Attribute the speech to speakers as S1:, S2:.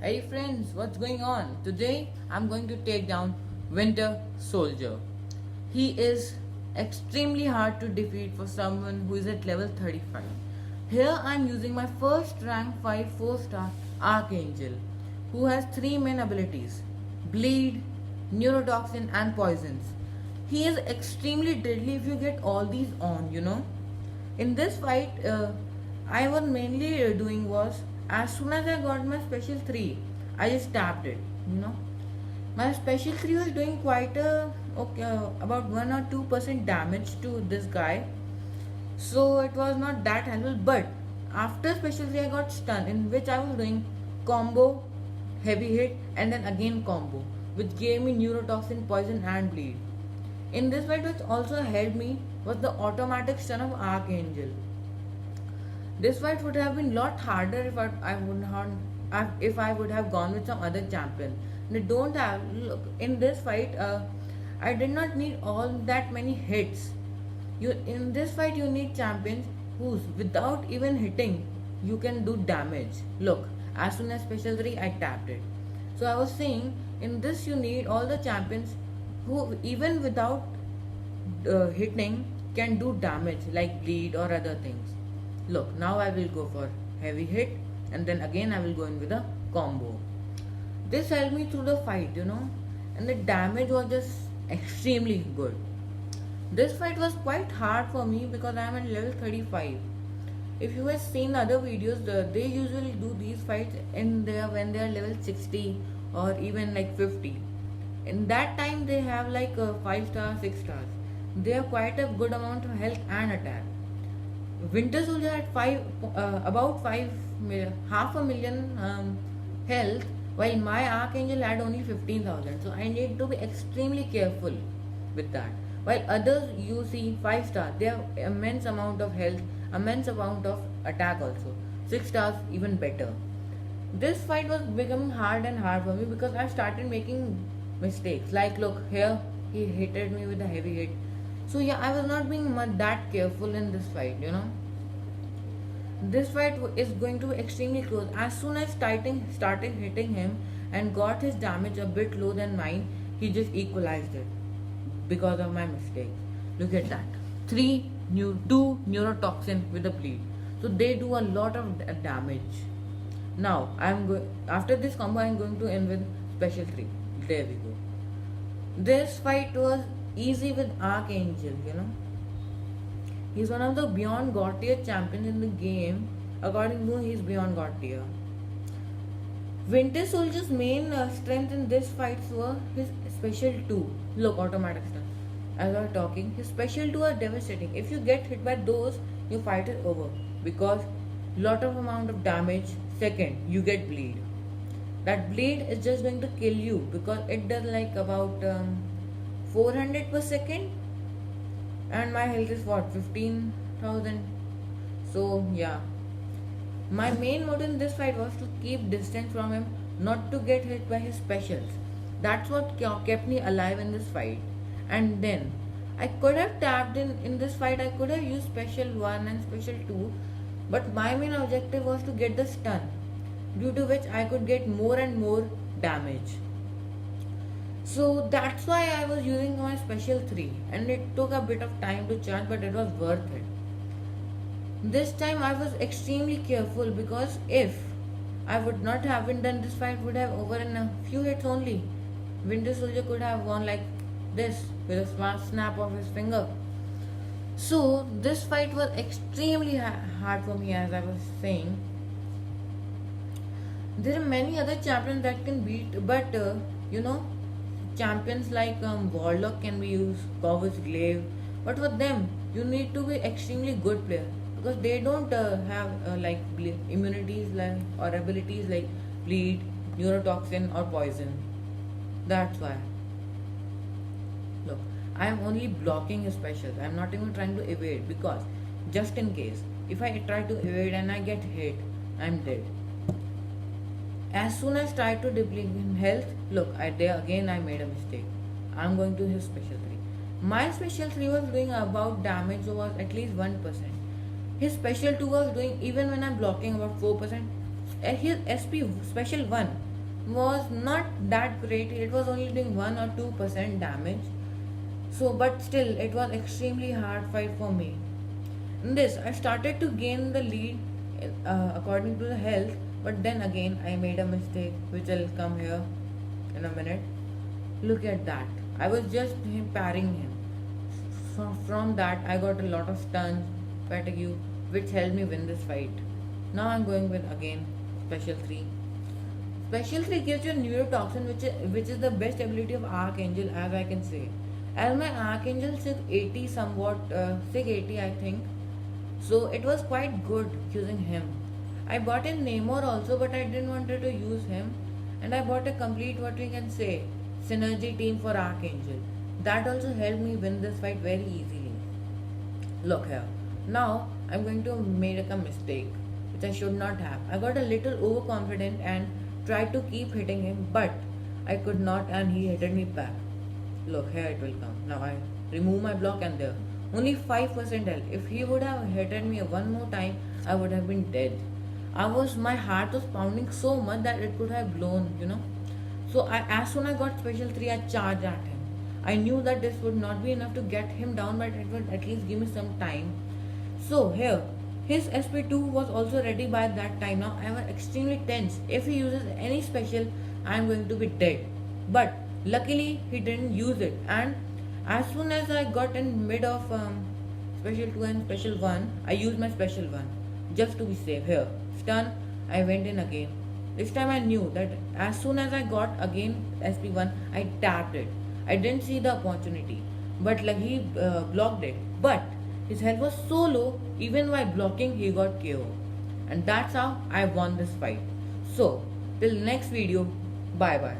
S1: Hey friends, what's going on? Today I'm going to take down Winter Soldier. He is extremely hard to defeat for someone who is at level 35. Here I'm using my first rank 5 4-star Archangel, who has 3 main abilities: Bleed, Neurotoxin and Poisons. He is extremely deadly if you get all these on. In this fight, I was mainly doing was, as soon as I got my special 3, I just tapped it. My special 3 was doing quite about 1 or 2% damage to this guy, so it was not that helpful. But after special 3, I got stun, in which I was doing combo, heavy hit, and then again combo, which gave me neurotoxin, poison, and bleed. In this fight, which also helped me was the automatic stun of Archangel. This fight would have been a lot harder if I would have gone with some other champion. They don't have look in this fight. I did not need all that many hits. You in this fight you need champions whose without even hitting you can do damage. Look, as soon as special 3 I tapped it. So I was saying in this you need all the champions who even without hitting can do damage like bleed or other things. Look, now I will go for heavy hit and then again I will go in with a combo. This helped me through the fight, and the damage was just extremely good. This fight was quite hard for me because I am at level 35. If you have seen other videos, they usually do these fights when they are level 60 or even like 50. In that time they have like 5 stars, 6 stars. They have quite a good amount of health and attack. Winter Soldier had about 5 half a million health, while my Archangel had only 15,000. So I need to be extremely careful with that. While others you see 5 stars, they have immense amount of health, immense amount of attack also. 6 stars even better. This fight was becoming hard and hard for me because I started making mistakes. Like look here, he hit me with a heavy hit. So yeah, I was not being that careful in this fight. This fight is going to be extremely close. As soon as started hitting him and got his damage a bit low than mine, he just equalized it because of my mistake. Look at that. 2 neurotoxin with a bleed. So they do a lot of damage. Now after this combo I'm going to end with special 3. There we go. This fight was easy with Archangel. He's one of the beyond God tier champions in the game. According to he's beyond God tier. Winter Soldier's main strength in this fight were his special 2. Look, automatic stun. As I was talking, his special 2 are devastating. If you get hit by those, your fight is over because lot of amount of damage. Second, you get bleed. That bleed is just going to kill you because it does like about 400 per second, and my health is what 15,000. So yeah, my main motto in this fight was to keep distance from him, not to get hit by his specials. That's what kept me alive in this fight. And then I could have tapped in this fight. I could have used special 1 and special 2, but my main objective was to get the stun, due to which I could get more and more damage. So that's why I was using my special 3, and it took a bit of time to charge, but it was worth it. This time I was extremely careful because if I would not have done this fight, would have over in a few hits only. Winter Soldier could have won like this with a smart snap of his finger. So this fight was extremely hard for me, as I was saying. There are many other champions that can beat, but champions like Warlock can be used, Corvus Glaive, but for them you need to be extremely good player because they don't have immunities or abilities like bleed, neurotoxin or poison. That's why. Look, I am only blocking his specials. I am not even trying to evade because just in case if I try to evade and I get hit, I am dead. As soon as I tried to deplete in health, look, I made a mistake. I'm going to his special 3. My special 3 was doing about damage was at least 1%. His special 2 was doing, even when I'm blocking, about 4%. His SP special 1 was not that great. It was only doing 1 or 2% damage. So, but still, it was extremely hard fight for me. In this, I started to gain the lead according to the health, but then again, I made a mistake, which I'll come here in a minute. Look at that. I was just parrying him. From that, I got a lot of stuns, fatigue, which helped me win this fight. Now I'm going with again special 3. Special 3 gives you neurotoxin, which is the best ability of Archangel, as I can say. As my Archangel 680 somewhat, 680 I think, so it was quite good using him. I bought in Namor also, but I didn't wanted to use him, and I bought a complete, what we can say, synergy team for Archangel. That also helped me win this fight very easily. Look here. Now I'm going to make a mistake which I should not have. I got a little overconfident and tried to keep hitting him, but I could not, and he hit me back. Look, here it will come. Now I remove my block, and there. Only 5% health. If he would have hit me one more time, I would have been dead. My heart was pounding so much that it could have blown. So as soon as I got special 3, I charged at him. I knew that this would not be enough to get him down, but it would at least give me some time. So here, his SP2 was also ready by that time. Now I was extremely tense. If he uses any special, I am going to be dead. But luckily he didn't use it, and as soon as I got in mid of special 2 and special 1, I used my special 1 just to be safe. Here, stun, I went in again. This time I knew that as soon as I got again SP1, I tapped it. I didn't see the opportunity, but like he blocked it. But his health was so low, even while blocking, he got KO. And that's how I won this fight. So, till next video, bye bye.